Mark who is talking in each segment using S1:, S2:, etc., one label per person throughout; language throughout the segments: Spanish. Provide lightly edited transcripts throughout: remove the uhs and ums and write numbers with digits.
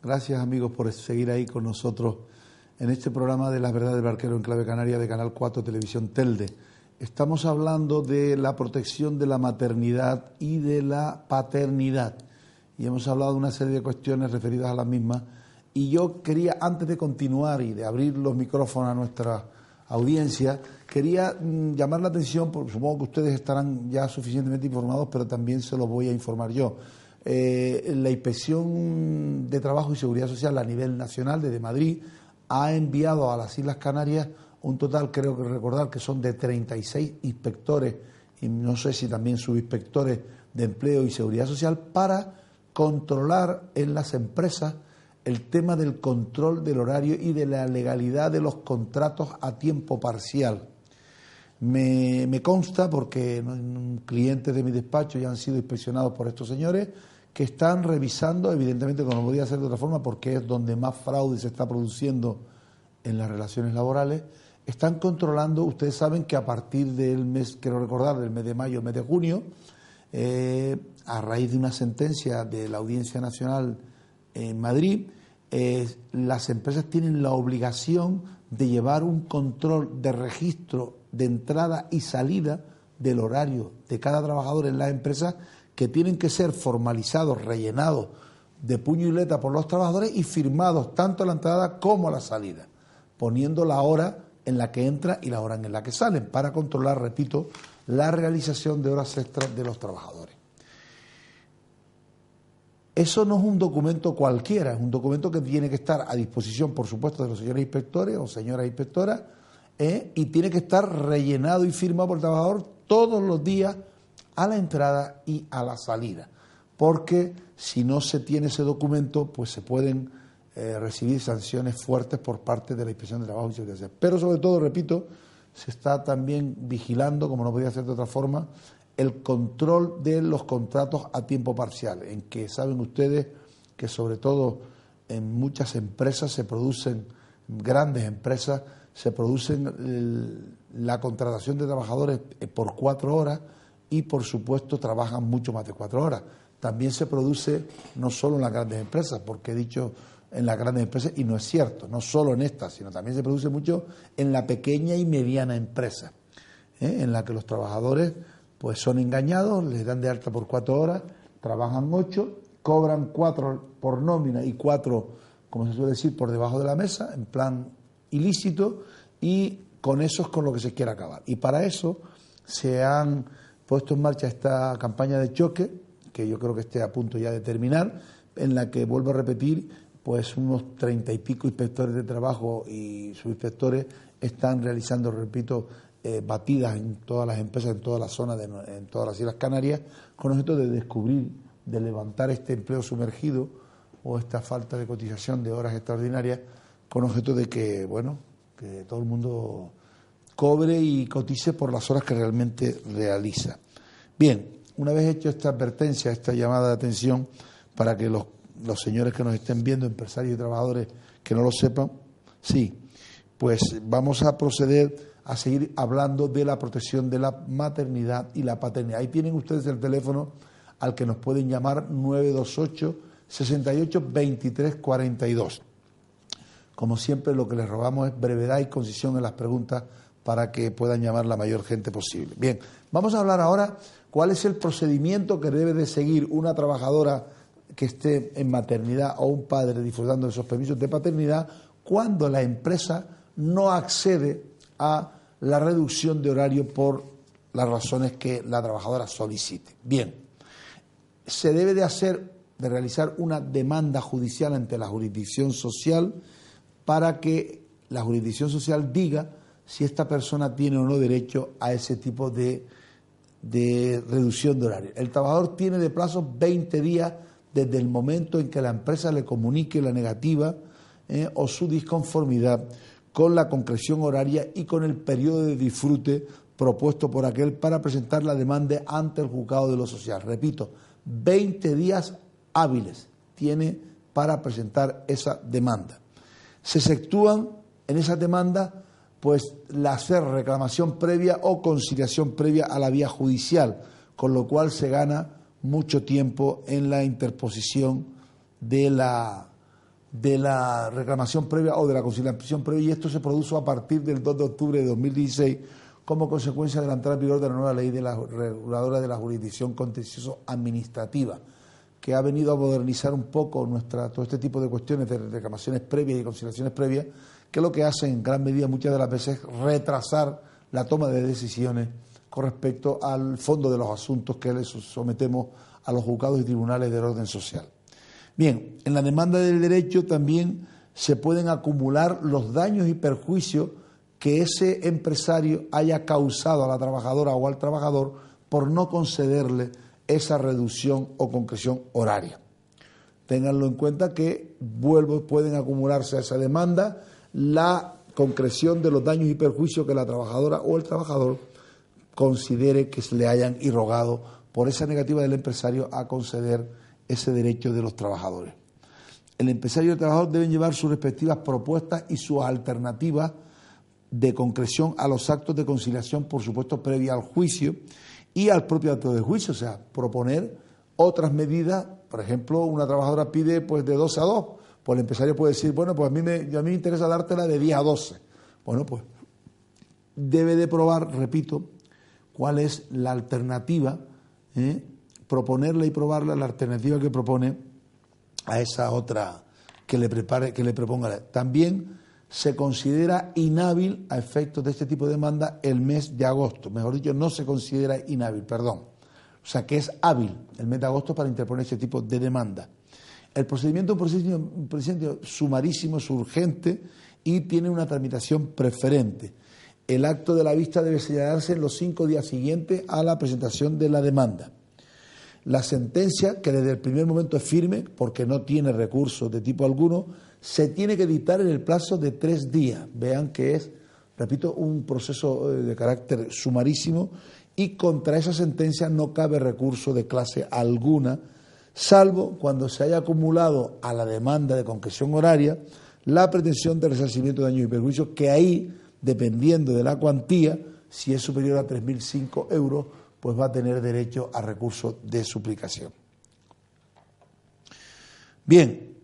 S1: Gracias, amigos, por seguir ahí con nosotros en este programa de La Verdad del Barquero en Clave Canaria de Canal 4 Televisión Telde. Estamos hablando de la protección de la maternidad y de la paternidad. Y hemos hablado de una serie de cuestiones referidas a las mismas. Y yo quería, antes de continuar y de abrir los micrófonos a nuestra audiencia, quería llamar la atención, porque supongo que ustedes estarán ya suficientemente informados, pero también se los voy a informar yo. La Inspección de Trabajo y Seguridad Social a nivel nacional desde Madrid ha enviado a las Islas Canarias un total, creo que recordar, que son de 36 inspectores y no sé si también subinspectores de empleo y seguridad social para controlar en las empresas el tema del control del horario y de la legalidad de los contratos a tiempo parcial. Me consta, porque clientes de mi despacho ya han sido inspeccionados por estos señores, que están revisando, evidentemente, como no podía ser de otra forma, porque es donde más fraude se está produciendo en las relaciones laborales, están controlando. Ustedes saben que a partir del mes, quiero recordar, del mes de mayo, mes de junio, a raíz de una sentencia de la Audiencia Nacional en Madrid, las empresas tienen la obligación de llevar un control de registro de entrada y salida del horario de cada trabajador en las empresas, que tienen que ser formalizados, rellenados de puño y letra por los trabajadores y firmados tanto a la entrada como a la salida, poniendo la hora en la que entra y la hora en la que salen, para controlar, repito, la realización de horas extras de los trabajadores. Eso no es un documento cualquiera, es un documento que tiene que estar a disposición, por supuesto, de los señores inspectores o señoras inspectoras, y tiene que estar rellenado y firmado por el trabajador todos los días a la entrada y a la salida, porque si no se tiene ese documento, pues se pueden recibir sanciones fuertes por parte de la Inspección de Trabajo y Seguridad Social. Pero sobre todo, repito, se está también vigilando, como no podía ser de otra forma, el control de los contratos a tiempo parcial, en que saben ustedes que sobre todo en muchas empresas se producen, grandes empresas, se producen la contratación de trabajadores por 4 horas y por supuesto trabajan mucho más de 4 horas. También se produce no solo en las grandes empresas, porque he dicho en las grandes empresas, y no es cierto, no solo en estas, sino también se produce mucho en la pequeña y mediana empresa, en la que los trabajadores pues son engañados, les dan de alta por 4 horas, trabajan 8, cobran 4 por nómina y 4, como se suele decir, por debajo de la mesa, en plan ilícito, y con eso es con lo que se quiere acabar. Y para eso se han puesto en marcha esta campaña de choque, que yo creo que esté a punto ya de terminar, en la que, vuelvo a repetir, pues unos 30 y pico inspectores de trabajo y subinspectores están realizando, repito, batidas en todas las empresas, en todas las zonas, en todas las Islas Canarias, con objeto de descubrir, de levantar este empleo sumergido o esta falta de cotización de horas extraordinarias, con objeto de que, bueno, que todo el mundo cobre y cotice por las horas que realmente realiza. Bien, una vez hecho esta advertencia, esta llamada de atención, para que los señores que nos estén viendo, empresarios y trabajadores que no lo sepan, sí, pues vamos a proceder a seguir hablando de la protección de la maternidad y la paternidad. Ahí tienen ustedes el teléfono al que nos pueden llamar, 928 68 23 42. Como siempre, lo que les rogamos es brevedad y concisión en las preguntas para que puedan llamar la mayor gente posible. Bien, vamos a hablar ahora cuál es el procedimiento que debe de seguir una trabajadora que esté en maternidad o un padre disfrutando de esos permisos de paternidad cuando la empresa no accede a la reducción de horario por las razones que la trabajadora solicite. Bien, se debe de realizar una demanda judicial ante la jurisdicción social para que la jurisdicción social diga si esta persona tiene o no derecho a ese tipo de reducción de horario. El trabajador tiene de plazo 20 días desde el momento en que la empresa le comunique la negativa o su disconformidad con la concreción horaria y con el periodo de disfrute propuesto por aquel para presentar la demanda ante el juzgado de lo social. Repito, 20 días hábiles tiene para presentar esa demanda. Se efectúan en esa demanda pues la hacer reclamación previa o conciliación previa a la vía judicial, con lo cual se gana mucho tiempo en la interposición de la de la reclamación previa o de la conciliación previa, y esto se produjo a partir del 2 de octubre de 2016 como consecuencia de la entrada en vigor de la nueva ley de la reguladora de la jurisdicción contencioso administrativa, que ha venido a modernizar un poco todo este tipo de cuestiones de reclamaciones previas y conciliaciones previas, que lo que hace en gran medida muchas de las veces es retrasar la toma de decisiones con respecto al fondo de los asuntos que les sometemos a los juzgados y tribunales del orden social. Bien, en la demanda del derecho también se pueden acumular los daños y perjuicios que ese empresario haya causado a la trabajadora o al trabajador por no concederle esa reducción o concreción horaria. Ténganlo en cuenta que pueden acumularse a esa demanda la concreción de los daños y perjuicios que la trabajadora o el trabajador considere que se le hayan irrogado por esa negativa del empresario a conceder ese derecho de los trabajadores. El empresario y el trabajador deben llevar sus respectivas propuestas y sus alternativas de concreción a los actos de conciliación, por supuesto, previa al juicio y al propio acto de juicio, o sea, proponer otras medidas. Por ejemplo, una trabajadora pide pues de 12 a 2, pues el empresario puede decir, bueno, pues a mí me interesa dártela de 10 a 12. Bueno, pues debe de probar, repito, cuál es la alternativa, proponerla y probarla, la alternativa que propone a esa otra que le proponga. También se considera inhábil a efectos de este tipo de demanda el mes de agosto. Mejor dicho, no se considera inhábil, perdón. O sea, que es hábil el mes de agosto para interponer este tipo de demanda. El procedimiento es un procedimiento sumarísimo, es urgente y tiene una tramitación preferente. El acto de la vista debe sellarse en los 5 días siguientes a la presentación de la demanda. La sentencia, que desde el primer momento es firme, porque no tiene recursos de tipo alguno, se tiene que dictar en el plazo de 3 días. Vean que es, repito, un proceso de carácter sumarísimo y contra esa sentencia no cabe recurso de clase alguna, salvo cuando se haya acumulado a la demanda de concreción horaria la pretensión de resarcimiento de daños y perjuicios, que ahí, dependiendo de la cuantía, si es superior a 3.005 euros, pues va a tener derecho a recurso de suplicación. Bien,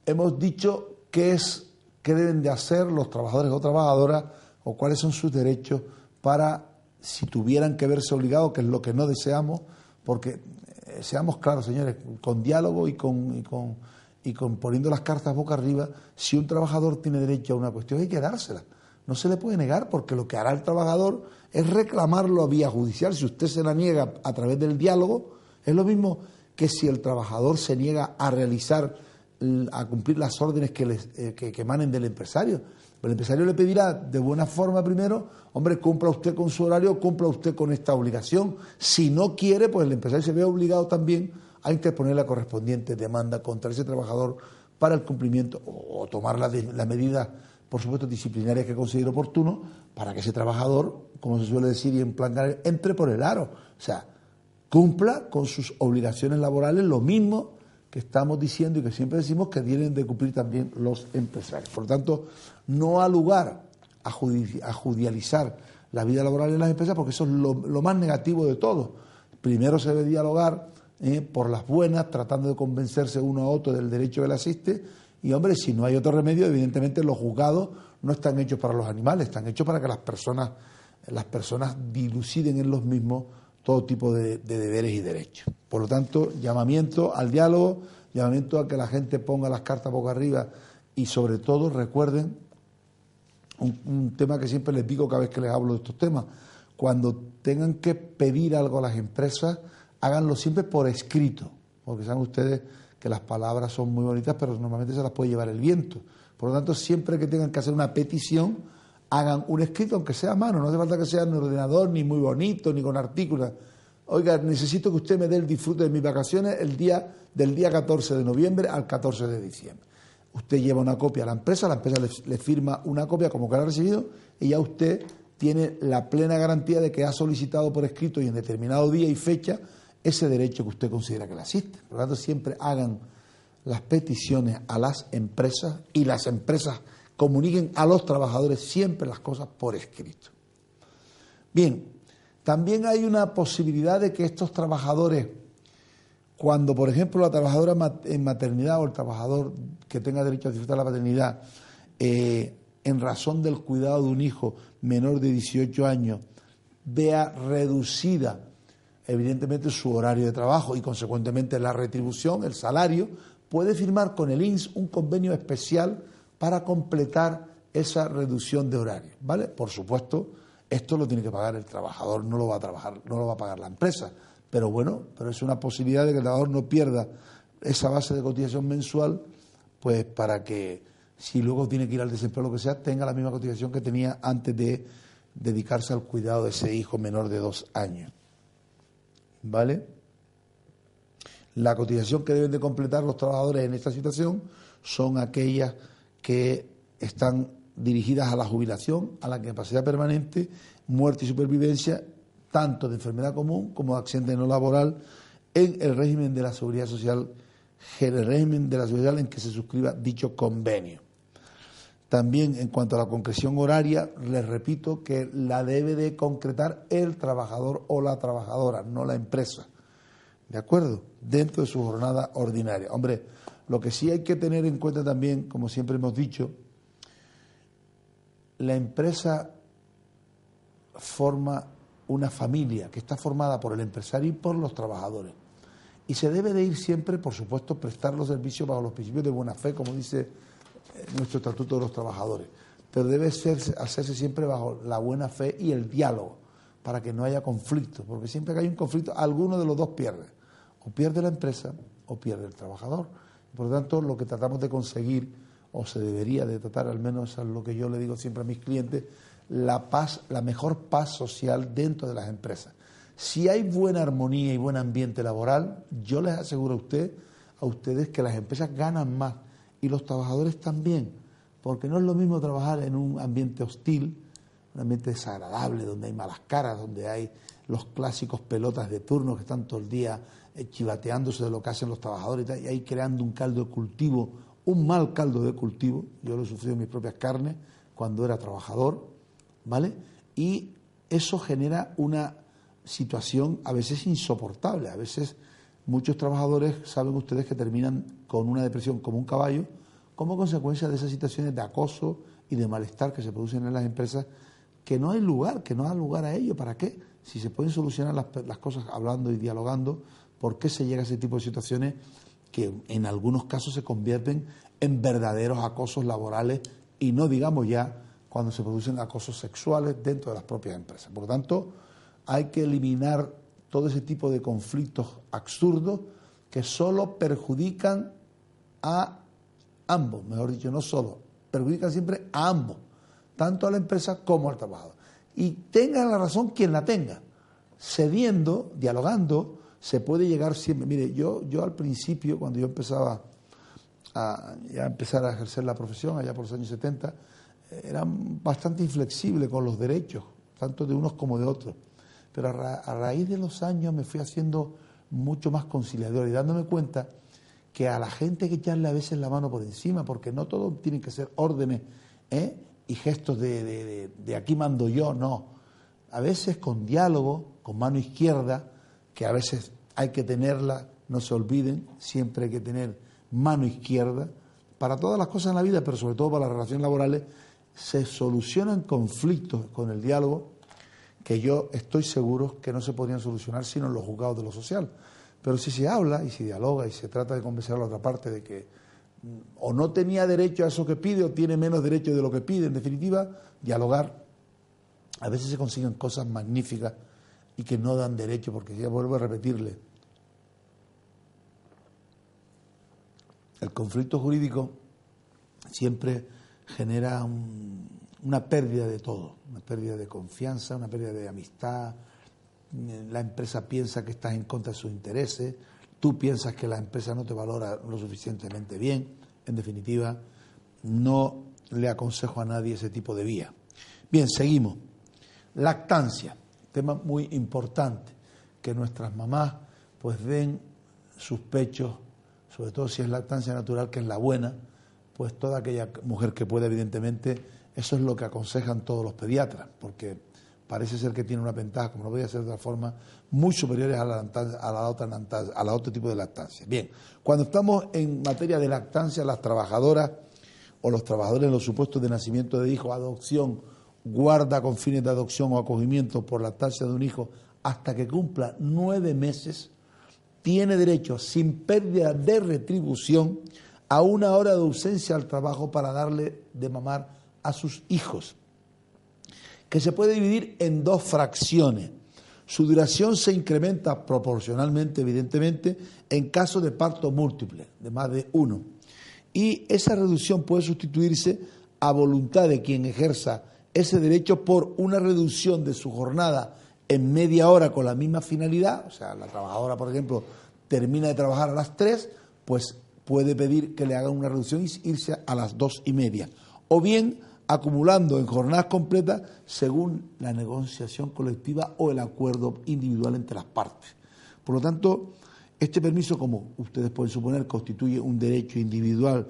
S1: hemos dicho qué deben de hacer los trabajadores o trabajadoras o cuáles son sus derechos para, si tuvieran que verse obligados, que es lo que no deseamos, porque seamos claros, señores, con diálogo y con poniendo las cartas boca arriba, si un trabajador tiene derecho a una cuestión hay que dársela. No se le puede negar, porque lo que hará el trabajador es reclamarlo a vía judicial. Si usted se la niega a través del diálogo, es lo mismo que si el trabajador se niega a cumplir las órdenes que emanen del empresario. El empresario le pedirá de buena forma primero, hombre, cumpla usted con su horario, cumpla usted con esta obligación. Si no quiere, pues el empresario se ve obligado también a interponer la correspondiente demanda contra ese trabajador para el cumplimiento o tomar la medida, por supuesto, disciplinarias que considere oportuno, para que ese trabajador, como se suele decir y en plan, entre por el aro. O sea, cumpla con sus obligaciones laborales, lo mismo que estamos diciendo y que siempre decimos que tienen de cumplir también los empresarios. Por lo tanto, no ha lugar a judicializar la vida laboral en las empresas, porque eso es lo más negativo de todo. Primero se debe dialogar por las buenas, tratando de convencerse uno a otro del derecho que le asiste. Y, hombre, si no hay otro remedio, evidentemente los juzgados no están hechos para los animales, están hechos para que las personas diluciden en los mismos todo tipo de deberes y derechos. Por lo tanto, llamamiento al diálogo, llamamiento a que la gente ponga las cartas boca arriba y, sobre todo, recuerden un tema que siempre les digo cada vez que les hablo de estos temas: cuando tengan que pedir algo a las empresas, háganlo siempre por escrito, porque saben ustedes que las palabras son muy bonitas, pero normalmente se las puede llevar el viento. Por lo tanto, siempre que tengan que hacer una petición, hagan un escrito, aunque sea a mano. No hace falta que sea en ordenador, ni muy bonito, ni con artículos. Oiga, necesito que usted me dé el disfrute de mis vacaciones del día 14 de noviembre al 14 de diciembre. Usted lleva una copia a la empresa le firma una copia como que la ha recibido, y ya usted tiene la plena garantía de que ha solicitado por escrito y en determinado día y fecha ese derecho que usted considera que le asiste. Por lo tanto, siempre hagan las peticiones a las empresas y las empresas comuniquen a los trabajadores siempre las cosas por escrito. Bien, también hay una posibilidad de que estos trabajadores, Cuando, por ejemplo, la trabajadora en maternidad o el trabajador que tenga derecho a disfrutar de la paternidad, en razón del cuidado de un hijo menor de 18 años, vea reducida evidentemente su horario de trabajo y consecuentemente la retribución, el salario, puede firmar con el INS un convenio especial para completar esa reducción de horario, ¿vale? Por supuesto, esto lo tiene que pagar el trabajador, no lo va a pagar la empresa, pero bueno, pero es una posibilidad de que el trabajador no pierda esa base de cotización mensual, pues para que si luego tiene que ir al desempleo o lo que sea, tenga la misma cotización que tenía antes de dedicarse al cuidado de ese hijo menor de 2 años. ¿Vale? La cotización que deben de completar los trabajadores en esta situación son aquellas que están dirigidas a la jubilación, a la incapacidad permanente, muerte y supervivencia, tanto de enfermedad común como de accidente no laboral, en el régimen de la seguridad social, en que se suscriba dicho convenio. También, en cuanto a la concreción horaria, les repito que la debe de concretar el trabajador o la trabajadora, no la empresa. ¿De acuerdo? Dentro de su jornada ordinaria. Hombre, lo que sí hay que tener en cuenta también, como siempre hemos dicho, la empresa forma una familia que está formada por el empresario y por los trabajadores. Y se debe de ir siempre, por supuesto, prestar los servicios bajo los principios de buena fe, como dice nuestro Estatuto de los Trabajadores, pero debe hacerse siempre bajo la buena fe y el diálogo, para que no haya conflicto, porque siempre que hay un conflicto, alguno de los dos pierde, o pierde la empresa o pierde el trabajador. Por lo tanto, lo que tratamos de conseguir, o se debería de tratar, al menos es lo que yo le digo siempre a mis clientes, la paz, la mejor paz social dentro de las empresas. Si hay buena armonía y buen ambiente laboral, yo les aseguro a ustedes que las empresas ganan más y los trabajadores también, porque no es lo mismo trabajar en un ambiente hostil, un ambiente desagradable, donde hay malas caras, donde hay los clásicos pelotas de turno que están todo el día chivateándose de lo que hacen los trabajadores y ahí creando un caldo de cultivo, un mal caldo de cultivo. Yo lo he sufrido en mis propias carnes cuando era trabajador, ¿vale? Y eso genera una situación a veces insoportable. A veces muchos trabajadores, saben ustedes, que terminan con una depresión como un caballo, como consecuencia de esas situaciones de acoso y de malestar que se producen en las empresas, que no hay lugar, que no da lugar a ello. ¿Para qué? Si se pueden solucionar las cosas hablando y dialogando, ¿por qué se llega a ese tipo de situaciones que en algunos casos se convierten en verdaderos acosos laborales y no digamos ya cuando se producen acosos sexuales dentro de las propias empresas? Por lo tanto, hay que eliminar todo ese tipo de conflictos absurdos que solo perjudican a ambos, mejor dicho, no solo, perjudican siempre a ambos, tanto a la empresa como al trabajador. Y tenga la razón quien la tenga, cediendo, dialogando, se puede llegar siempre. Mire, yo al principio, cuando yo empezaba a empezar a ejercer la profesión, allá por los años 70, era bastante inflexible con los derechos, tanto de unos como de otros. Pero a raíz de los años me fui haciendo mucho más conciliador y dándome cuenta que a la gente hay que echarle a veces la mano por encima, porque no todo tienen que ser órdenes y gestos de aquí mando yo, no. A veces con diálogo, con mano izquierda, que a veces hay que tenerla, no se olviden, siempre hay que tener mano izquierda, para todas las cosas en la vida, pero sobre todo para las relaciones laborales, se solucionan conflictos con el diálogo, que yo estoy seguro que no se podrían solucionar sino en los juzgados de lo social. Pero si se habla y se dialoga y se trata de convencer a la otra parte de que o no tenía derecho a eso que pide o tiene menos derecho de lo que pide, en definitiva, dialogar, a veces se consiguen cosas magníficas y que no dan derecho, porque ya vuelvo a repetirle, el conflicto jurídico siempre genera una pérdida de todo, una pérdida de confianza, una pérdida de amistad. La empresa piensa que estás en contra de sus intereses, tú piensas que la empresa no te valora lo suficientemente bien. En definitiva, no le aconsejo a nadie ese tipo de vía. Bien, seguimos. Lactancia, tema muy importante, que nuestras mamás pues den sus pechos, sobre todo si es lactancia natural, que es la buena, pues toda aquella mujer que pueda, evidentemente, eso es lo que aconsejan todos los pediatras, porque parece ser que tiene una ventaja, como no podía ser de otra forma, muy superiores a la otro tipo de lactancia. Bien, cuando estamos en materia de lactancia, las trabajadoras o los trabajadores en los supuestos de nacimiento de hijos, adopción, guarda con fines de adopción o acogimiento por lactancia de un hijo hasta que cumpla 9 meses, tiene derecho, sin pérdida de retribución, a 1 hora de ausencia al trabajo para darle de mamar a sus hijos, que se puede dividir en 2 fracciones. Su duración se incrementa proporcionalmente, evidentemente, en caso de parto múltiple, de más de 1. Y esa reducción puede sustituirse a voluntad de quien ejerza ese derecho por una reducción de su jornada en media hora con la misma finalidad. O sea, la trabajadora, por ejemplo, termina de trabajar a las 3, pues puede pedir que le hagan una reducción y irse a las 2:30. O bien acumulando en jornadas completas según la negociación colectiva o el acuerdo individual entre las partes. Por lo tanto, este permiso, como ustedes pueden suponer, constituye un derecho individual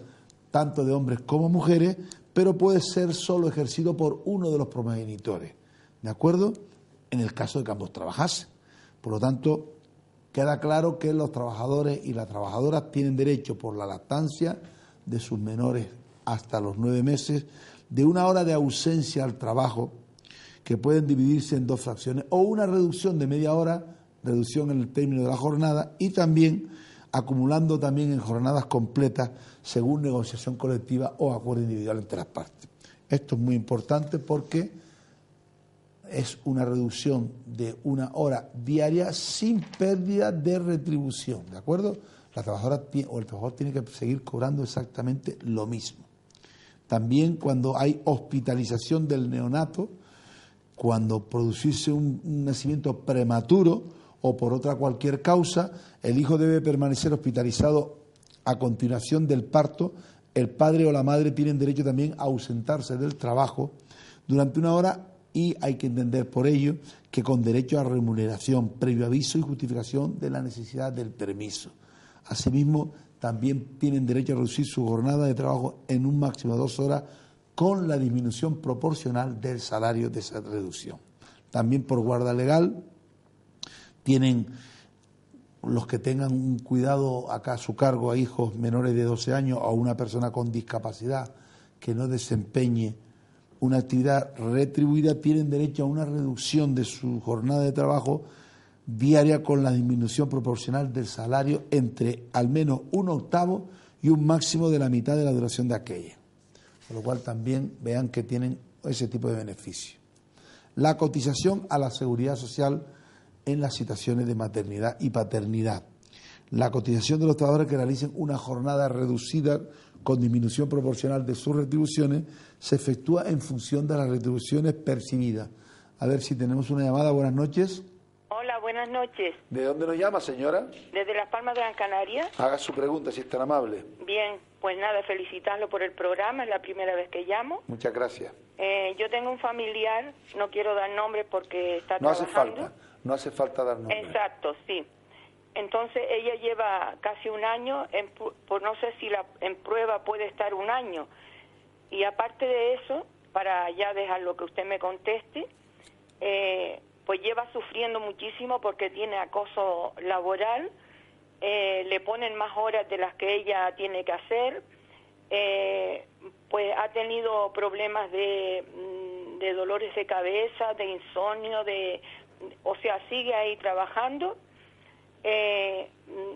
S1: tanto de hombres como mujeres, pero puede ser solo ejercido por uno de los progenitores, ¿de acuerdo? En el caso de que ambos trabajasen. Por lo tanto, queda claro que los trabajadores y las trabajadoras tienen derecho por la lactancia de sus menores hasta los 9 meses, de 1 hora de ausencia al trabajo, que pueden dividirse en 2 fracciones, o una reducción de media hora, reducción en el término de la jornada, y también acumulando también en jornadas completas según negociación colectiva o acuerdo individual entre las partes. Esto es muy importante porque es una reducción de 1 hora diaria sin pérdida de retribución, ¿de acuerdo? La trabajadora o el trabajador tiene que seguir cobrando exactamente lo mismo. También cuando hay hospitalización del neonato, cuando produciese un nacimiento prematuro o por otra cualquier causa, el hijo debe permanecer hospitalizado a continuación del parto. El padre o la madre tienen derecho también a ausentarse del trabajo durante 1 hora y hay que entender por ello que con derecho a remuneración, previo aviso y justificación de la necesidad del permiso. Asimismo, también tienen derecho a reducir su jornada de trabajo en un máximo de 2 horas con la disminución proporcional del salario de esa reducción. También por guarda legal tienen los que tengan un cuidado acá a su cargo a hijos menores de 12 años o a una persona con discapacidad que no desempeñe una actividad retribuida, tienen derecho a una reducción de su jornada de trabajo diaria con la disminución proporcional del salario entre al menos 1/8 y un máximo de la mitad de la duración de aquella. Con lo cual también vean que tienen ese tipo de beneficio. La cotización a la seguridad social en las situaciones de maternidad y paternidad. La cotización de los trabajadores que realicen una jornada reducida con disminución proporcional de sus retribuciones se efectúa en función de las retribuciones percibidas. A ver si tenemos una llamada. Buenas noches.
S2: Hola, buenas noches.
S1: ¿De dónde nos llama, señora?
S2: Desde Las Palmas de Gran Canaria.
S1: Haga su pregunta, si es tan amable.
S2: Bien, pues nada, felicitarlo por el programa, es la primera vez que llamo.
S1: Muchas gracias.
S2: Yo tengo un familiar, no quiero dar nombre porque está
S1: No
S2: trabajando.
S1: No hace falta dar nombre.
S2: Exacto, sí. Entonces ella lleva casi 1 año, por no sé si en prueba puede estar 1 año. Y aparte de eso, para ya dejar lo que usted me conteste, pues lleva sufriendo muchísimo porque tiene acoso laboral, le ponen más horas de las que ella tiene que hacer, pues ha tenido problemas de dolores de cabeza, de insomnio, o sea, sigue ahí trabajando.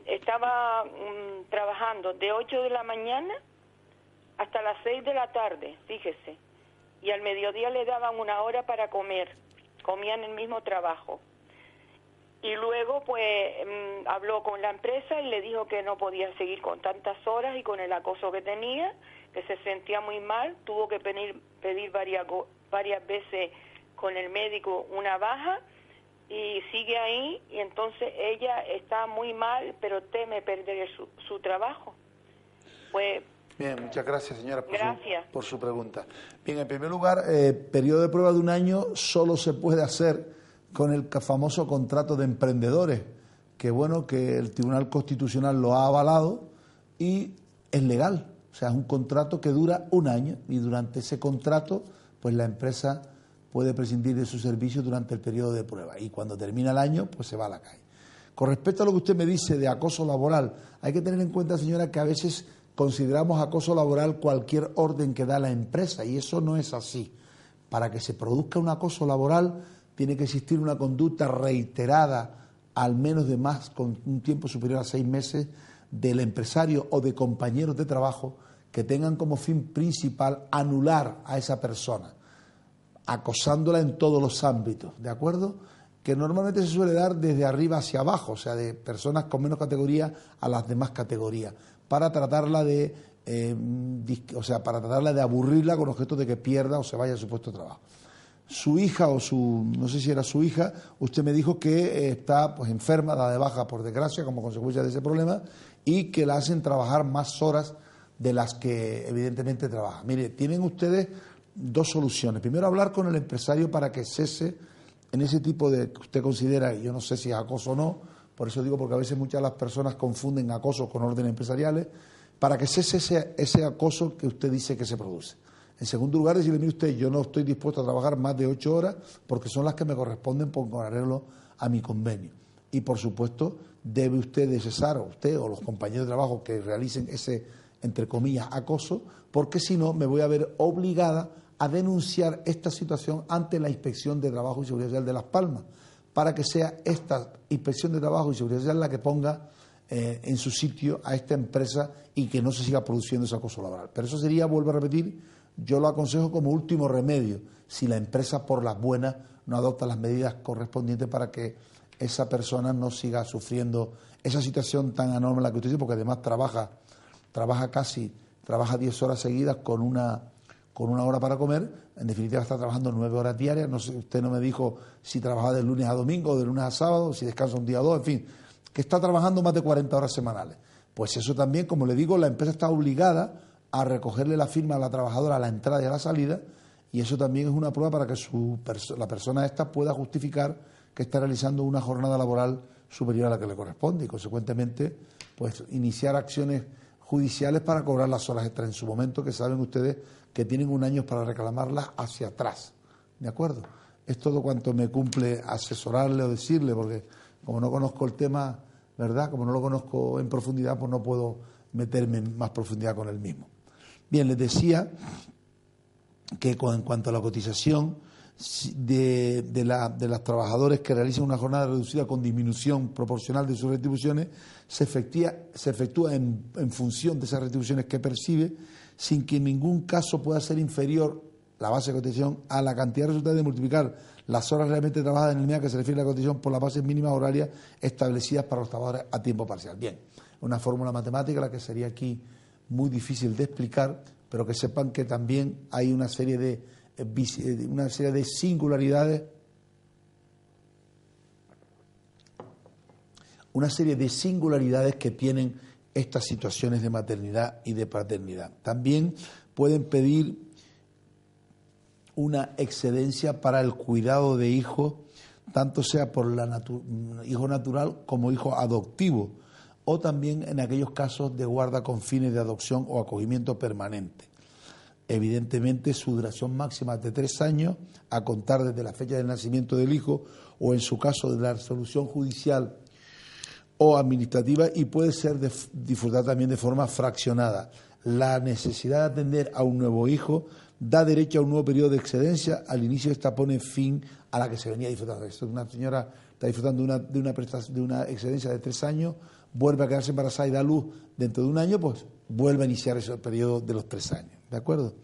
S2: Estaba trabajando de 8 de la mañana hasta las 6 de la tarde, fíjese, y al mediodía le daban 1 hora para comer, comían el mismo trabajo. Y luego pues habló con la empresa y le dijo que no podía seguir con tantas horas y con el acoso que tenía, que se sentía muy mal, tuvo que pedir varias veces con el médico una baja y sigue ahí, y entonces ella está muy mal, pero teme perder su trabajo. Pues
S1: bien, muchas gracias, señora, por su pregunta. Bien, en primer lugar, periodo de prueba de 1 año solo se puede hacer con el famoso contrato de emprendedores, que bueno, que el Tribunal Constitucional lo ha avalado y es legal. O sea, es un contrato que dura 1 año y durante ese contrato, pues la empresa puede prescindir de su servicio durante el periodo de prueba y cuando termina el año pues se va a la calle. Con respecto a lo que usted me dice de acoso laboral, hay que tener en cuenta, señora, que a veces consideramos acoso laboral cualquier orden que da la empresa y eso no es así. Para que se produzca un acoso laboral tiene que existir una conducta reiterada, al menos de más, con un tiempo superior a 6 meses, del empresario o de compañeros de trabajo que tengan como fin principal anular a esa persona, acosándola en todos los ámbitos, ¿de acuerdo? Que normalmente se suele dar desde arriba hacia abajo, o sea, de personas con menos categoría a las demás categorías, para tratarla de, para tratarla de aburrirla con objeto de que pierda o se vaya a su puesto de trabajo. Su hija no sé si era su hija, usted me dijo que está pues enferma, dada de baja por desgracia como consecuencia de ese problema y que la hacen trabajar más horas de las que evidentemente trabaja. Mire, tienen ustedes 2 soluciones. Primero, hablar con el empresario para que cese en ese tipo de que usted considera, yo no sé si es acoso o no, por eso digo, porque a veces muchas de las personas confunden acoso con órdenes empresariales, para que cese ese acoso que usted dice que se produce. En segundo lugar, decirle, mire usted, yo no estoy dispuesto a trabajar más de 8 horas porque son las que me corresponden con arreglo a mi convenio. Y, por supuesto, debe usted de cesar, o usted o los compañeros de trabajo que realicen ese, entre comillas, acoso, porque si no me voy a ver obligada a denunciar esta situación ante la Inspección de Trabajo y Seguridad Social de Las Palmas, para que sea esta Inspección de Trabajo y Seguridad Social la que ponga en su sitio a esta empresa y que no se siga produciendo ese acoso laboral. Pero eso sería, vuelvo a repetir, yo lo aconsejo como último remedio, si la empresa por las buenas no adopta las medidas correspondientes para que esa persona no siga sufriendo esa situación tan anómala que usted dice, porque además trabaja 10 horas seguidas con una hora para comer, en definitiva está trabajando 9 horas diarias, no sé, usted no me dijo si trabaja de lunes a domingo o de lunes a sábado, si descansa un día o 2, en fin, que está trabajando más de 40 horas semanales. Pues eso también, como le digo, la empresa está obligada a recogerle la firma a la trabajadora a la entrada y a la salida, y eso también es una prueba para que la persona esta pueda justificar que está realizando una jornada laboral superior a la que le corresponde y, consecuentemente, pues iniciar acciones judiciales para cobrar las horas extras en su momento, que saben ustedes que tienen 1 año para reclamarlas hacia atrás, ¿de acuerdo? Es todo cuanto me cumple asesorarle o decirle, porque como no conozco el tema, ¿verdad?, como no lo conozco en profundidad, pues no puedo meterme en más profundidad con el mismo. Bien, les decía que en cuanto a la cotización de las trabajadores que realizan una jornada reducida con disminución proporcional de sus retribuciones, se efectúa en función de esas retribuciones que percibe, sin que en ningún caso pueda ser inferior la base de cotización a la cantidad resultante de multiplicar las horas realmente trabajadas en el mes que se refiere a la cotización por las bases mínimas horarias establecidas para los trabajadores a tiempo parcial. Bien, una fórmula matemática la que sería aquí muy difícil de explicar, pero que sepan que también hay una serie de singularidades, que tienen estas situaciones de maternidad y de paternidad. También pueden pedir una excedencia para el cuidado de hijos, tanto sea por hijo natural como hijo adoptivo, o también en aquellos casos de guarda con fines de adopción o acogimiento permanente. Evidentemente, su duración máxima es de 3 años, a contar desde la fecha del nacimiento del hijo, o en su caso de la resolución judicial o administrativa, y puede ser disfrutada también de forma fraccionada. La necesidad de atender a un nuevo hijo da derecho a un nuevo periodo de excedencia. Al inicio esta pone fin a la que se venía disfrutando. Esto es una señora está disfrutando de una excedencia de 3 años, vuelve a quedarse embarazada y da luz dentro de 1 año, pues vuelve a iniciar ese periodo de los 3 años. ¿De acuerdo?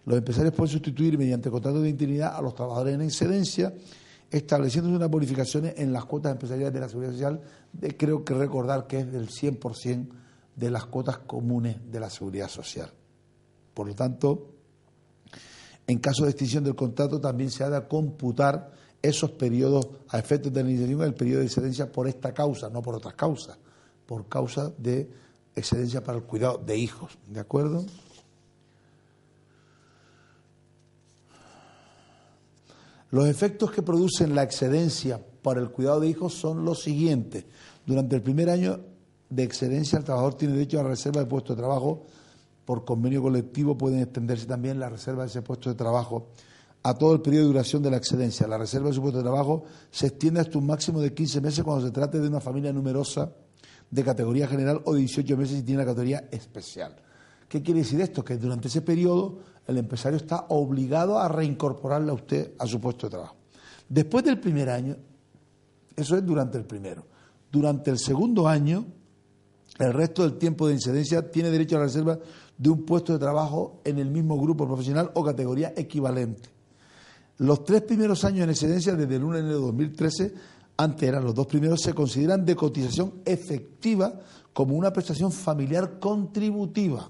S1: Los empresarios pueden sustituir mediante contrato de interinidad a los trabajadores en excedencia, estableciéndose unas bonificaciones en las cuotas empresariales de la Seguridad Social, creo que recordar que es del 100% de las cuotas comunes de la Seguridad Social. Por lo tanto, en caso de extinción del contrato también se ha de computar esos periodos a efectos de la iniciativa, el periodo de excedencia por esta causa, no por otras causas, por causa de excedencia para el cuidado de hijos. ¿De acuerdo? Los efectos que producen la excedencia para el cuidado de hijos son los siguientes. Durante el primer año de excedencia, el trabajador tiene derecho a la reserva de puesto de trabajo. Por convenio colectivo pueden extenderse también la reserva de ese puesto de trabajo a todo el periodo de duración de la excedencia. La reserva de su puesto de trabajo se extiende hasta un máximo de 15 meses cuando se trate de una familia numerosa de categoría general o de 18 meses si tiene la categoría especial. ¿Qué quiere decir esto? Que durante ese periodo el empresario está obligado a reincorporarle a usted a su puesto de trabajo. Después del primer año, eso es durante el primero. Durante el segundo año, el resto del tiempo de incidencia tiene derecho a la reserva de un puesto de trabajo en el mismo grupo profesional o categoría equivalente. Los 3 primeros años en excedencia, desde el 1 de enero de 2013, antes eran los 2 primeros, se consideran de cotización efectiva como una prestación familiar contributiva.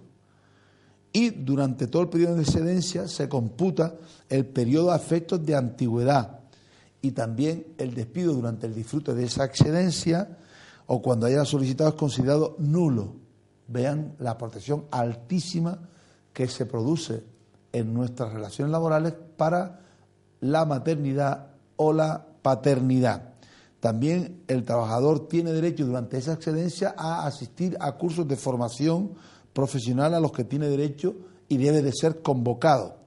S1: Y durante todo el periodo de excedencia se computa el periodo a efectos de antigüedad y también el despido durante el disfrute de esa excedencia o cuando haya solicitado es considerado nulo. Vean la protección altísima que se produce en nuestras relaciones laborales para la maternidad o la paternidad. También el trabajador tiene derecho durante esa excedencia a asistir a cursos de formación profesional a los que tiene derecho y debe de ser convocado.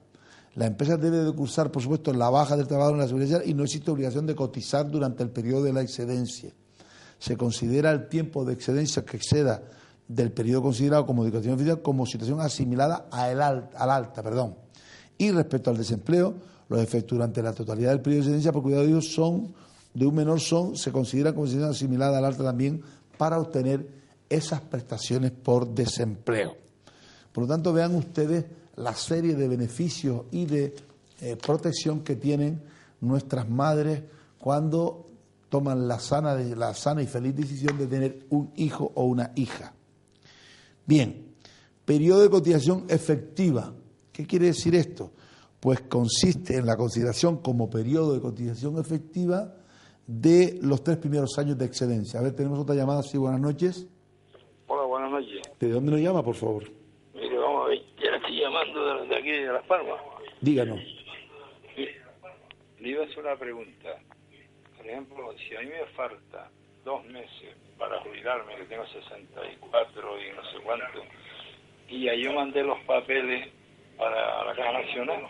S1: La empresa debe de cursar, por supuesto, la baja del trabajador en la seguridad social y no existe obligación de cotizar durante el periodo de la excedencia. Se considera el tiempo de excedencia que exceda del periodo considerado como dedicación oficial como situación asimilada al alta. Y respecto al desempleo, los efectos durante la totalidad del periodo de excedencia por cuidado de hijos se consideran como situación asimilada al alta también para obtener esas prestaciones por desempleo. Por lo tanto, vean ustedes la serie de beneficios y de protección que tienen nuestras madres cuando toman la sana y feliz decisión de tener un hijo o una hija. Bien, periodo de cotización efectiva. ¿Qué quiere decir esto? Pues consiste en la consideración como periodo de cotización efectiva de los 3 primeros años de excedencia. A ver, tenemos otra llamada. Sí, buenas noches.
S3: Hola, buenas noches.
S1: ¿De dónde nos llama, por favor?
S3: Mire, vamos a ver, ya le estoy llamando de aquí, de Las Palmas.
S1: Díganos.
S3: Le iba a hacer una pregunta. Por ejemplo, si a mí me falta 2 meses para jubilarme, que tengo 64 y no sé cuánto, y ya yo mandé los papeles para la Caja Nacional.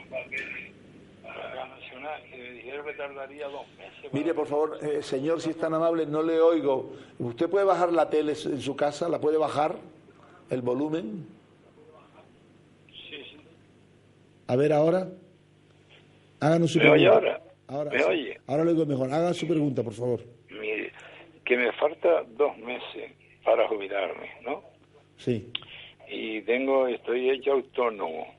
S3: Y me dijeron que tardaría 2 meses.
S1: Mire, por favor, señor, si es tan amable, no le oigo. ¿Usted puede bajar la tele en su casa? ¿La puede bajar? ¿El volumen?
S3: Sí.
S1: A ver, ahora. Háganos su
S3: pregunta. ¿Me oye
S1: ahora?
S3: Ahora ¿me oye?
S1: Ahora lo oigo mejor. Haga su pregunta, por favor.
S3: Mire, que me falta 2 meses para jubilarme, ¿no?
S1: Sí.
S3: Y estoy hecho autónomo.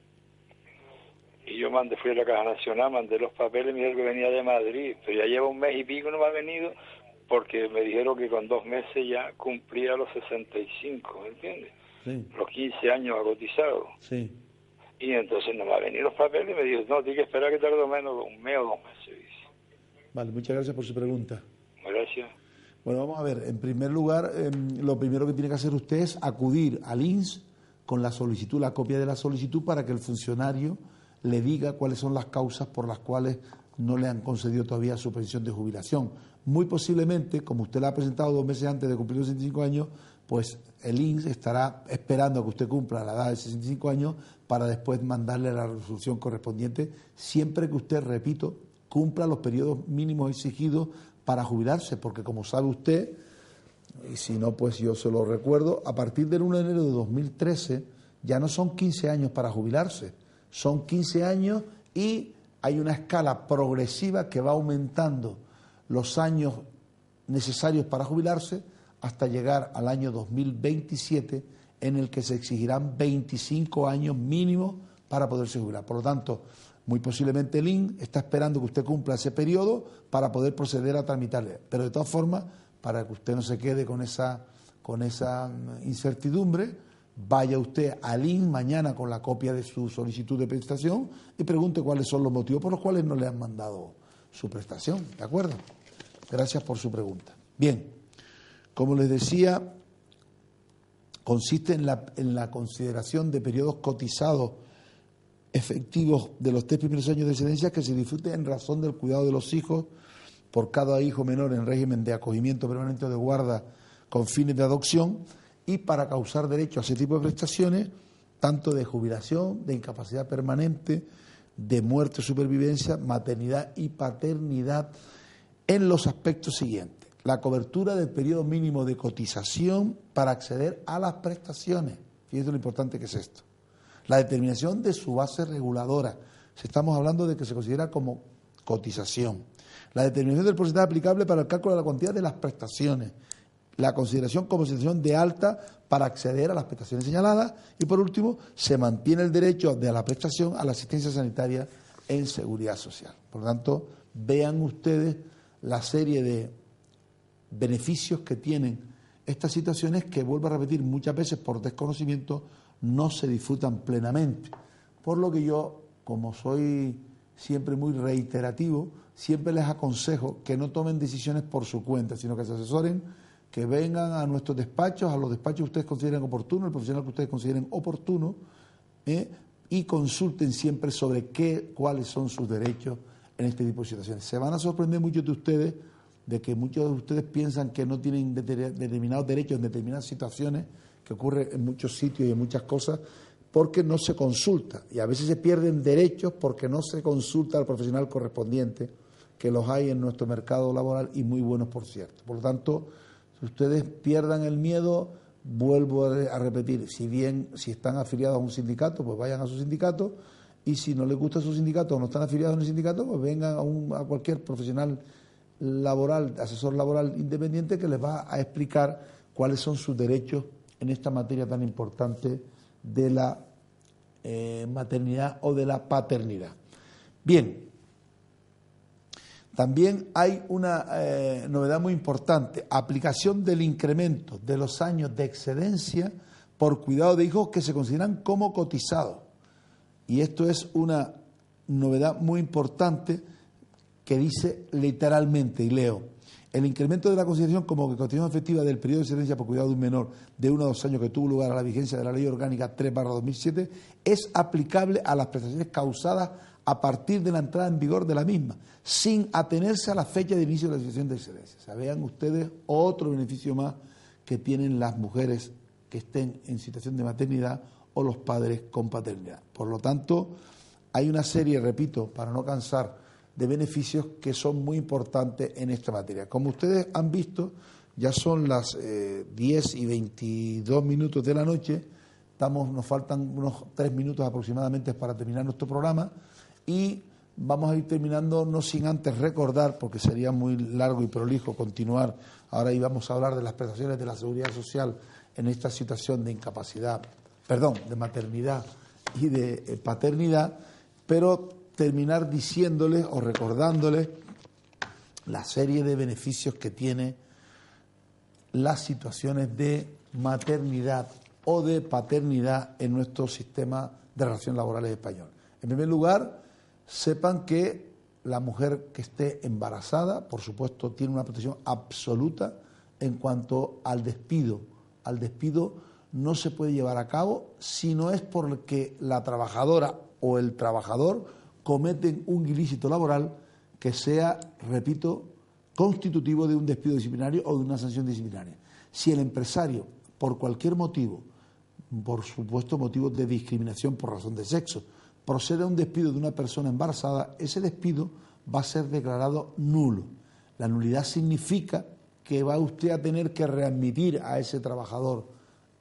S3: Y yo fui a la Caja Nacional, mandé los papeles, me dijeron que venía de Madrid, pero ya lleva 1 mes y pico no me ha venido porque me dijeron que con 2 meses ya cumplía los 65, ¿entiendes?
S1: Sí.
S3: Los 15 años ha cotizado.
S1: Sí.
S3: Y entonces no me ha venido los papeles y me dijo, no, tienes que esperar que tarde menos 1 mes o 2 meses, dice.
S1: Vale, muchas gracias por su pregunta.
S3: Gracias.
S1: Bueno, vamos a ver, en primer lugar, lo primero que tiene que hacer usted es acudir al INS con la solicitud, la copia de la solicitud, para que el funcionario le diga cuáles son las causas por las cuales no le han concedido todavía su pensión de jubilación. Muy posiblemente, como usted la ha presentado 2 meses antes de cumplir los 65 años, pues el INS estará esperando a que usted cumpla la edad de 65 años para después mandarle la resolución correspondiente, siempre que usted, repito, cumpla los periodos mínimos exigidos para jubilarse, porque como sabe usted, y si no, pues yo se lo recuerdo, a partir del 1 de enero de 2013 ya no son 15 años para jubilarse, son 15 años y hay una escala progresiva que va aumentando los años necesarios para jubilarse hasta llegar al año 2027, en el que se exigirán 25 años mínimos para poderse jubilar. Por lo tanto, muy posiblemente el INS está esperando que usted cumpla ese periodo para poder proceder a tramitarle. Pero de todas formas, para que usted no se quede con esa incertidumbre, vaya usted al INS mañana con la copia de su solicitud de prestación y pregunte cuáles son los motivos por los cuales no le han mandado su prestación. ¿De acuerdo? Gracias por su pregunta. Bien, como les decía, consiste en la consideración de periodos cotizados efectivos de los 3 primeros años de excedencia que se disfrute en razón del cuidado de los hijos por cada hijo menor en régimen de acogimiento permanente o de guarda con fines de adopción, y para causar derecho a ese tipo de prestaciones, tanto de jubilación, de incapacidad permanente, de muerte o supervivencia, maternidad y paternidad en los aspectos siguientes. La cobertura del periodo mínimo de cotización para acceder a las prestaciones. Fíjense lo importante que es esto. La determinación de su base reguladora. Si estamos hablando de que se considera como cotización. La determinación del porcentaje aplicable para el cálculo de la cuantía de las prestaciones. La consideración como situación de alta para acceder a las prestaciones señaladas. Y por último, se mantiene el derecho de la prestación a la asistencia sanitaria en seguridad social. Por lo tanto, vean ustedes la serie de beneficios que tienen estas situaciones que, vuelvo a repetir, muchas veces por desconocimiento no se disfrutan plenamente. Por lo que yo, como soy siempre muy reiterativo, siempre les aconsejo que no tomen decisiones por su cuenta, sino que se asesoren, que vengan a nuestros despachos, a los despachos que ustedes consideren oportuno, el profesional que ustedes consideren oportuno, y consulten siempre sobre cuáles son sus derechos en este tipo de situaciones. Se van a sorprender muchos de ustedes de que muchos de ustedes piensan que no tienen determinados derechos en determinadas situaciones, que ocurre en muchos sitios y en muchas cosas, porque no se consulta. Y a veces se pierden derechos porque no se consulta al profesional correspondiente, que los hay en nuestro mercado laboral y muy buenos, por cierto. Por lo tanto, si ustedes pierdan el miedo, vuelvo a repetir, si están afiliados a un sindicato, pues vayan a su sindicato, y si no les gusta su sindicato o no están afiliados en el sindicato, pues vengan a cualquier profesional laboral, asesor laboral independiente, que les va a explicar cuáles son sus derechos en esta materia tan importante de la maternidad o de la paternidad. Bien, también hay una novedad muy importante: aplicación del incremento de los años de excedencia por cuidado de hijos que se consideran como cotizados. Y esto es una novedad muy importante que dice literalmente, y leo: el incremento de la consideración como cotización efectiva del periodo de excedencia por cuidado de un menor de 1 a 2 años que tuvo lugar a la vigencia de la Ley Orgánica 3/2007 es aplicable a las prestaciones causadas a partir de la entrada en vigor de la misma, sin atenerse a la fecha de inicio de la situación de excedencia. O sea, vean ustedes otro beneficio más que tienen las mujeres que estén en situación de maternidad o los padres con paternidad. Por lo tanto, hay una serie, repito, para no cansar, de beneficios que son muy importantes en esta materia. Como ustedes han visto, ya son las 10:22 de la noche, nos faltan unos 3 minutos aproximadamente para terminar nuestro programa, y vamos a ir terminando, no sin antes recordar, porque sería muy largo y prolijo continuar, ahora íbamos a hablar de las prestaciones de la seguridad social en esta situación de incapacidad, de maternidad y de paternidad, pero terminar diciéndoles o recordándoles la serie de beneficios que tiene las situaciones de maternidad o de paternidad en nuestro sistema de relaciones laborales español. En primer lugar, sepan que la mujer que esté embarazada, por supuesto, tiene una protección absoluta en cuanto al despido. Al despido no se puede llevar a cabo si no es porque la trabajadora o el trabajador cometen un ilícito laboral que sea, repito, constitutivo de un despido disciplinario o de una sanción disciplinaria. Si el empresario, por cualquier motivo, por supuesto motivos de discriminación por razón de sexo, procede a un despido de una persona embarazada, ese despido va a ser declarado nulo. La nulidad significa que va usted a tener que readmitir a ese trabajador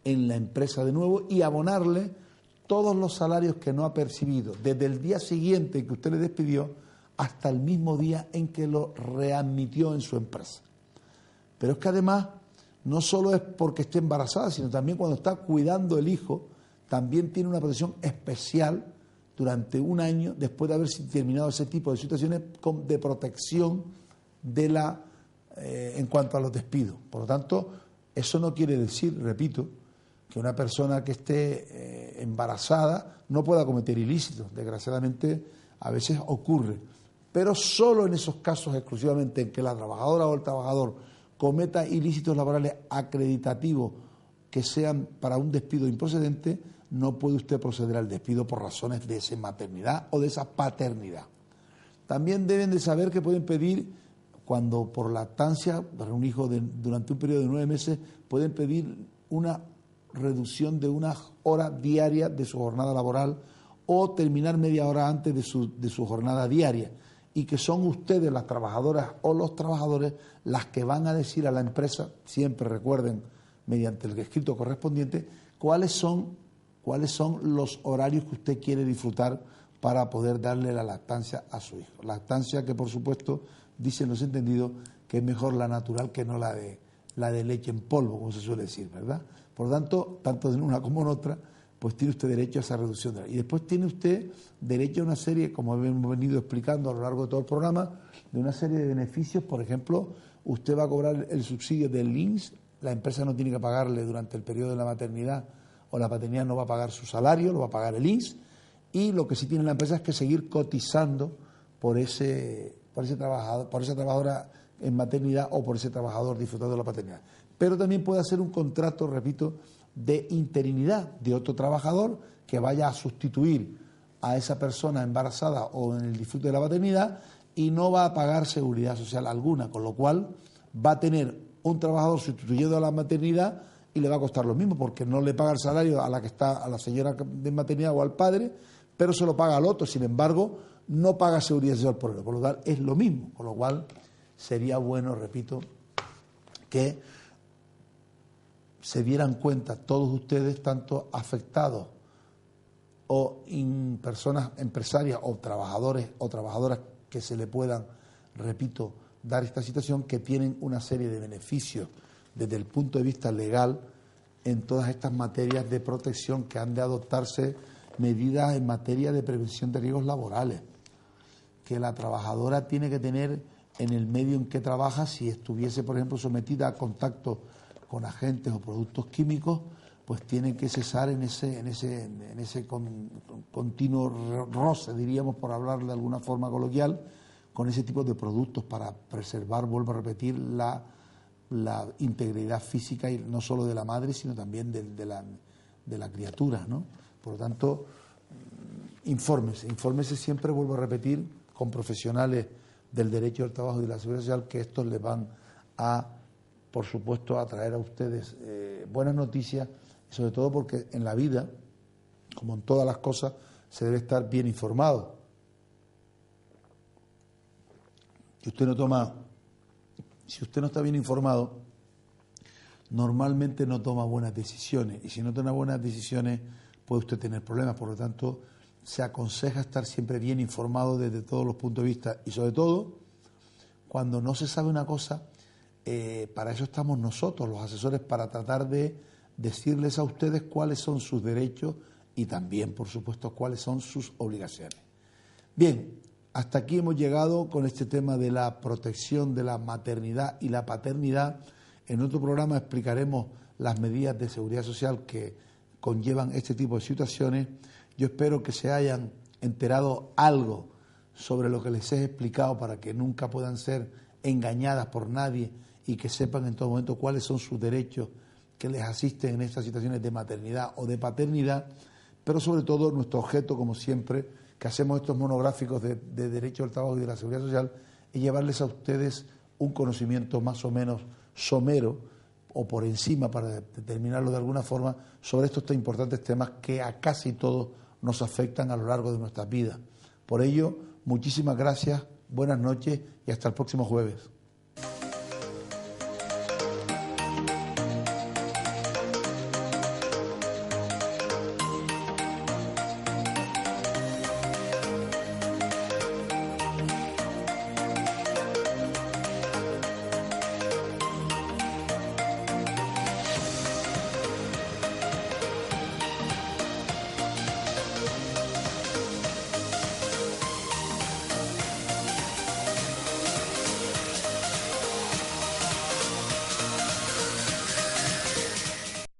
S1: en la empresa de nuevo y abonarle todos los salarios que no ha percibido desde el día siguiente que usted le despidió hasta el mismo día en que lo readmitió en su empresa. Pero es que además no solo es porque esté embarazada, sino también cuando está cuidando el hijo, también tiene una protección especial durante un año después de haber terminado ese tipo de situaciones de protección en cuanto a los despidos. Por lo tanto, eso no quiere decir, repito, que una persona que esté embarazada no pueda cometer ilícitos. Desgraciadamente, a veces ocurre. Pero solo en esos casos exclusivamente en que la trabajadora o el trabajador cometa ilícitos laborales acreditativos que sean para un despido improcedente, no puede usted proceder al despido por razones de esa maternidad o de esa paternidad. También deben de saber que pueden pedir, cuando por lactancia, para un hijo durante un periodo de 9 meses, pueden pedir una reducción de unas horas diarias de su jornada laboral o terminar media hora antes de su jornada diaria, y que son ustedes, las trabajadoras o los trabajadores, las que van a decir a la empresa, siempre recuerden, mediante el escrito correspondiente, cuáles son los horarios que usted quiere disfrutar para poder darle la lactancia a su hijo. Lactancia que, por supuesto, dicen los entendidos que es mejor la natural que no la de leche en polvo, como se suele decir, ¿verdad? Por lo tanto, tanto en una como en otra, pues tiene usted derecho a esa reducción de la... Y después tiene usted derecho a una serie, como hemos venido explicando a lo largo de todo el programa, de una serie de beneficios. Por ejemplo, usted va a cobrar el subsidio del INS, la empresa no tiene que pagarle durante el periodo de la maternidad o la paternidad, no va a pagar su salario, lo va a pagar el INS, y lo que sí tiene la empresa es que seguir cotizando por ese trabajador, por esa trabajadora en maternidad o por ese trabajador disfrutando de la paternidad. Pero también puede hacer un contrato, repito, de interinidad de otro trabajador que vaya a sustituir a esa persona embarazada o en el disfrute de la paternidad y no va a pagar seguridad social alguna, con lo cual va a tener un trabajador sustituyendo a la maternidad y le va a costar lo mismo, porque no le paga el salario a la señora de maternidad o al padre, pero se lo paga al otro. Sin embargo, no paga seguridad social por él, por lo cual es lo mismo, con lo cual sería bueno, repito, que se dieran cuenta todos ustedes, tanto afectados o personas empresarias o trabajadores o trabajadoras que se le puedan, repito, dar esta situación, que tienen una serie de beneficios desde el punto de vista legal en todas estas materias de protección, que han de adoptarse medidas en materia de prevención de riesgos laborales, que la trabajadora tiene que tener en el medio en que trabaja, si estuviese, por ejemplo, sometida a contacto con agentes o productos químicos, pues tiene que cesar en ese continuo roce, diríamos, por hablar de alguna forma coloquial, con ese tipo de productos para preservar, vuelvo a repetir, la integridad física, y no solo de la madre, sino también de la criatura, ¿no? Por lo tanto, infórmese siempre, vuelvo a repetir, con profesionales del derecho del trabajo y de la seguridad social, que estos les van a, por supuesto, a traer a ustedes buenas noticias, y sobre todo porque en la vida, como en todas las cosas, se debe estar bien informado. Si usted no está bien informado, normalmente no toma buenas decisiones, y si no toma buenas decisiones puede usted tener problemas. Por lo tanto, se aconseja estar siempre bien informado desde todos los puntos de vista, y sobre todo cuando no se sabe una cosa, para eso estamos nosotros, los asesores, para tratar de decirles a ustedes cuáles son sus derechos y también, por supuesto, cuáles son sus obligaciones. Bien, hasta aquí hemos llegado con este tema de la protección de la maternidad y la paternidad. En otro programa explicaremos las medidas de seguridad social que conllevan este tipo de situaciones. Yo espero que se hayan enterado algo sobre lo que les he explicado, para que nunca puedan ser engañadas por nadie, y que sepan en todo momento cuáles son sus derechos que les asisten en estas situaciones de maternidad o de paternidad. Pero sobre todo, nuestro objeto, como siempre, que hacemos estos monográficos de derecho al trabajo y de la seguridad social, es llevarles a ustedes un conocimiento más o menos somero o por encima, para determinarlo de alguna forma, sobre estos importantes temas que a casi todos nos afectan a lo largo de nuestras vidas. Por ello, muchísimas gracias, buenas noches y hasta el próximo jueves.